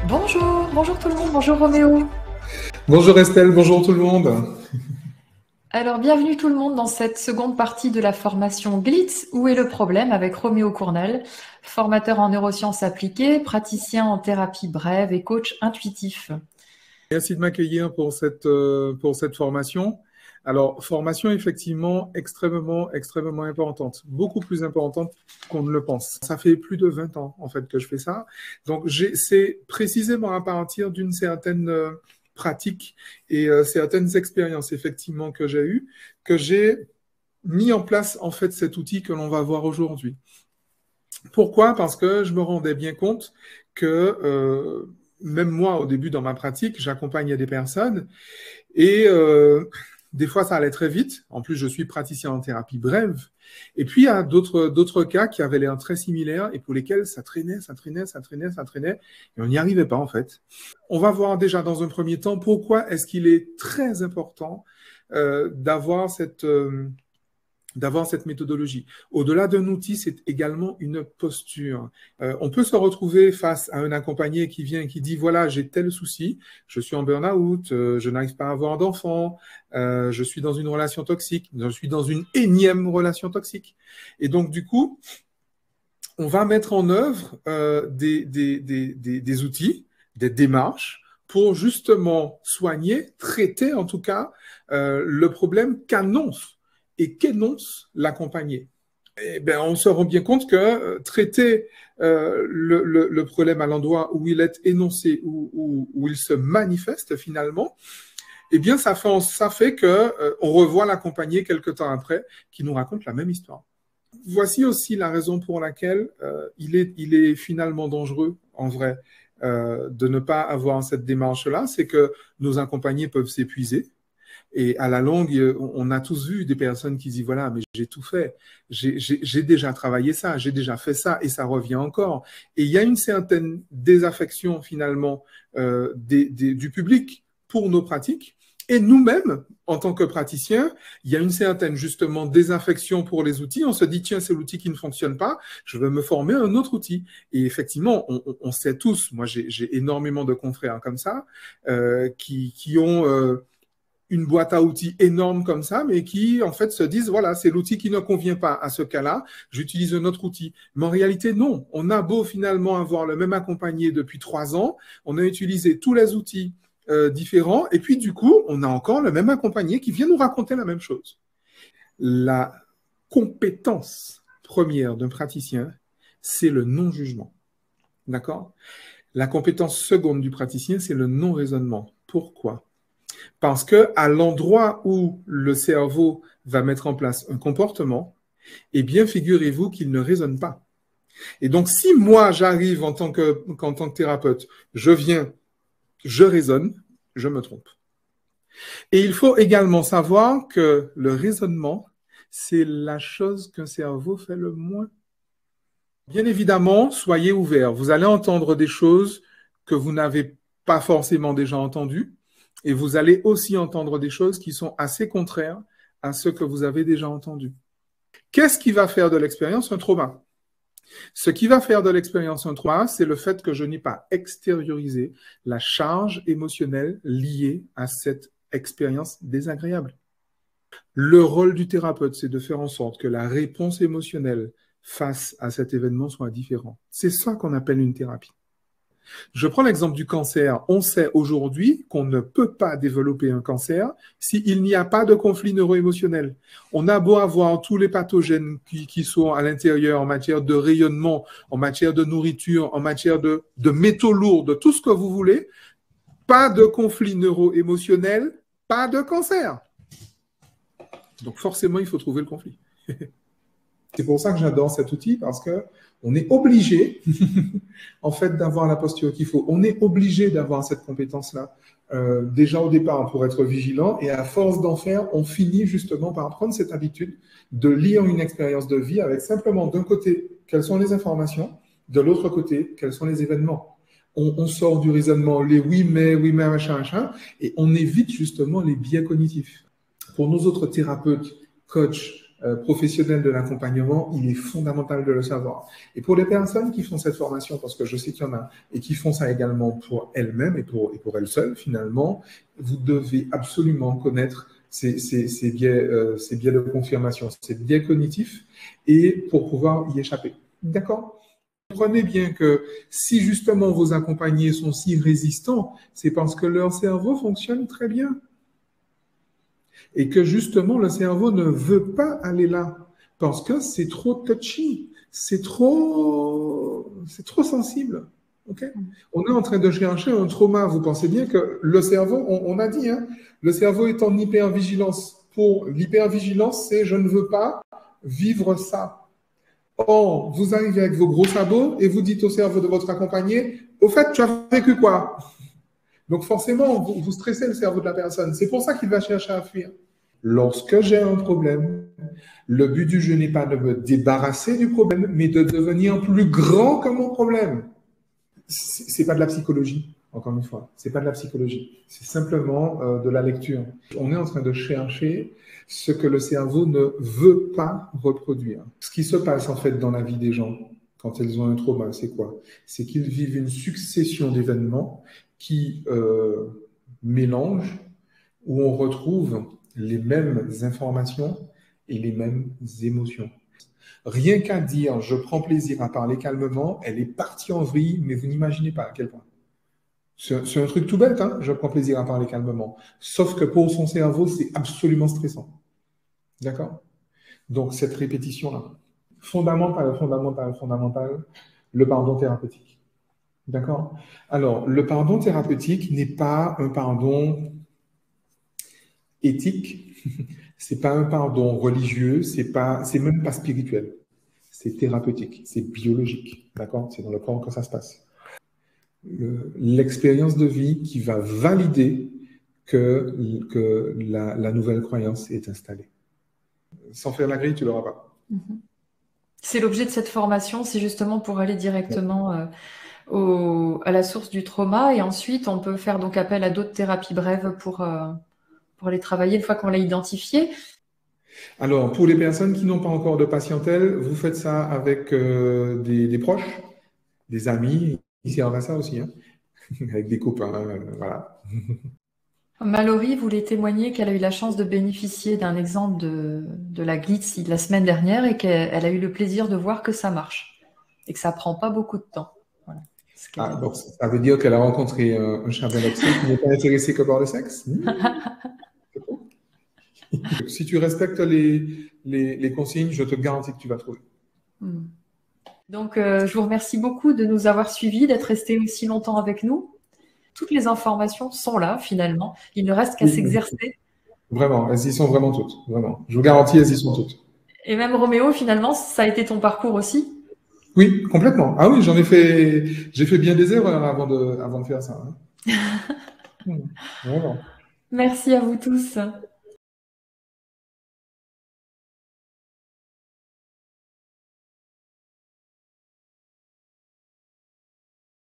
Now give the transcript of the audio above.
Bonjour, bonjour tout le monde, bonjour Roméo. Bonjour Estelle, bonjour tout le monde. Alors, bienvenue tout le monde dans cette seconde partie de la formation Glitz. Où est le problème avec Roméo Cournel, formateur en neurosciences appliquées, praticien en thérapie brève et coach intuitif. Merci de m'accueillir pour cette formation. Alors, formation effectivement extrêmement importante, beaucoup plus importante qu'on ne le pense. Ça fait plus de 20 ans en fait que je fais ça. Donc, c'est précisément à partir d'une certaine pratique et certaines expériences effectivement que j'ai eues que j'ai mis en place en fait cet outil que l'on va voir aujourd'hui. Pourquoi? Parce que je me rendais bien compte que même moi, au début dans ma pratique, j'accompagnais des personnes et des fois, ça allait très vite. En plus, je suis praticien en thérapie brève. Et puis, il y a d'autres cas qui avaient l'air très similaires et pour lesquels ça traînait. Et on n'y arrivait pas, en fait. On va voir déjà dans un premier temps pourquoi est-ce qu'il est très important d'avoir cette méthodologie. Au-delà d'un outil, c'est également une posture. On peut se retrouver face à un accompagné qui vient et qui dit, voilà, j'ai tel souci, je suis en burn-out, je n'arrive pas à avoir d'enfant, je suis dans une relation toxique, je suis dans une énième relation toxique. Et donc, du coup, on va mettre en œuvre des outils, des démarches pour justement soigner, traiter en tout cas le problème qu'annonce et qu'énonce l'accompagné. Eh bien, on se rend bien compte que traiter le problème à l'endroit où il est énoncé, où il se manifeste finalement, eh bien, ça fait que on revoit l'accompagné quelque temps après qui nous raconte la même histoire. Voici aussi la raison pour laquelle il est finalement dangereux, en vrai, de ne pas avoir cette démarche-là, c'est que nos accompagnés peuvent s'épuiser. Et à la longue, on a tous vu des personnes qui disent, voilà, mais j'ai tout fait, j'ai déjà travaillé ça, j'ai déjà fait ça, et ça revient encore. Et il y a une certaine désaffection, finalement, du public pour nos pratiques. Et nous-mêmes, en tant que praticiens, il y a une certaine, justement, désaffection pour les outils. On se dit, tiens, c'est l'outil qui ne fonctionne pas, je vais me former à un autre outil. Et effectivement, on sait tous, moi j'ai énormément de confrères comme ça, qui ont une boîte à outils énorme comme ça, mais qui, en fait, se disent, voilà, c'est l'outil qui ne convient pas à ce cas-là, j'utilise un autre outil. Mais en réalité, non. On a beau finalement avoir le même accompagné depuis 3 ans, on a utilisé tous les outils différents, et puis du coup, on a encore le même accompagné qui vient nous raconter la même chose. La compétence première d'un praticien, c'est le non-jugement. D'accord? La compétence seconde du praticien, c'est le non-raisonnement. Pourquoi? Parce que à l'endroit où le cerveau va mettre en place un comportement, eh bien, figurez-vous qu'il ne raisonne pas. Et donc, si moi, j'arrive en tant que thérapeute, je viens, je raisonne, je me trompe. Et il faut également savoir que le raisonnement, c'est la chose qu'un cerveau fait le moins. Bien évidemment, soyez ouverts. Vous allez entendre des choses que vous n'avez pas forcément déjà entendues. Et vous allez aussi entendre des choses qui sont assez contraires à ce que vous avez déjà entendu. Qu'est-ce qui va faire de l'expérience un trauma? Ce qui va faire de l'expérience un trauma, c'est le fait que je n'ai pas extériorisé la charge émotionnelle liée à cette expérience désagréable. Le rôle du thérapeute, c'est de faire en sorte que la réponse émotionnelle face à cet événement soit différente. C'est ça qu'on appelle une thérapie. Je prends l'exemple du cancer. On sait aujourd'hui qu'on ne peut pas développer un cancer s'il n'y a pas de conflit neuro-émotionnel. On a beau avoir tous les pathogènes qui sont à l'intérieur en matière de rayonnement, en matière de nourriture, en matière de métaux lourds, de tout ce que vous voulez, pas de conflit neuro-émotionnel, pas de cancer. Donc forcément, il faut trouver le conflit. C'est pour ça que j'adore cet outil, parce qu'on est obligé, en fait, d'avoir la posture qu'il faut. On est obligé d'avoir cette compétence-là. Déjà au départ, pour être vigilant, et à force d'en faire, on finit justement par prendre cette habitude de lire une expérience de vie avec simplement, d'un côté, quelles sont les informations, de l'autre côté, quels sont les événements. On sort du raisonnement, les oui, mais, machin, et on évite justement les biais cognitifs. Pour nos autres thérapeutes, coachs, professionnel de l'accompagnement, il est fondamental de le savoir. Et pour les personnes qui font cette formation, parce que je sais qu'il y en a, et qui font ça également pour elles-mêmes et pour elles seules, finalement, vous devez absolument connaître ces biais de confirmation, ces biais cognitifs, et pour pouvoir y échapper. D'accord? Comprenez bien que si justement vos accompagnés sont si résistants, c'est parce que leur cerveau fonctionne très bien. Et que justement, le cerveau ne veut pas aller là parce que c'est trop touchy, c'est trop sensible. Okay? On est en train de chercher un trauma. Vous pensez bien que le cerveau, on a dit, hein, le cerveau est en hypervigilance. Pour l'hypervigilance, c'est je ne veux pas vivre ça. Or, vous arrivez avec vos gros sabots et vous dites au cerveau de votre accompagné, au fait, tu as vécu quoi? Donc forcément, vous stressez le cerveau de la personne. C'est pour ça qu'il va chercher à fuir. Lorsque j'ai un problème, le but du jeu n'est pas de me débarrasser du problème, mais de devenir plus grand que mon problème. C'est pas de la psychologie, encore une fois. C'est pas de la psychologie. C'est simplement de la lecture. On est en train de chercher ce que le cerveau ne veut pas reproduire. Ce qui se passe en fait dans la vie des gens quand ils ont un trauma, c'est quoi? C'est qu'ils vivent une succession d'événements qui mélangent, où on retrouve les mêmes informations et les mêmes émotions. Rien qu'à dire « je prends plaisir à parler calmement », elle est partie en vrille, mais vous n'imaginez pas à quel point. C'est un truc tout bête, hein, je prends plaisir à parler calmement. Sauf que pour son cerveau, c'est absolument stressant. D'accord? Donc, cette répétition-là, fondamentale, le pardon thérapeutique. D'accord? Alors, le pardon thérapeutique n'est pas un pardon éthique, c'est pas un pardon religieux, c'est même pas spirituel. C'est thérapeutique, c'est biologique. D'accord? C'est dans le corps que ça se passe. L'expérience de vie qui va valider que la nouvelle croyance est installée. Sans faire la grille, tu l'auras pas. C'est l'objet de cette formation, c'est justement pour aller directement à la source du trauma, et ensuite on peut faire donc appel à d'autres thérapies brèves pour aller travailler une fois qu'on l'a identifié. Alors, pour les personnes qui n'ont pas encore de patientèle, vous faites ça avec des proches, des amis, ils servent à ça aussi, hein, avec des copains, voilà. Mallory voulait témoigner qu'elle a eu la chance de bénéficier d'un exemple de la glitz de la semaine dernière et qu'elle a eu le plaisir de voir que ça marche et que ça prend pas beaucoup de temps. Voilà. Donc ça veut dire qu'elle a rencontré un charlatан qui n'est pas intéressé que par le sexe. Si tu respectes les consignes, je te garantis que tu vas trouver. Donc, je vous remercie beaucoup de nous avoir suivis, d'être restés aussi longtemps avec nous. Toutes les informations sont là, finalement. Il ne reste qu'à s'exercer. Vraiment, elles y sont vraiment toutes. Vraiment. Je vous garantis, elles y sont toutes. Et même Roméo, finalement, ça a été ton parcours aussi? Oui, complètement. Ah oui, j'ai fait bien des erreurs avant de faire ça. Hein. Vraiment. Merci à vous tous.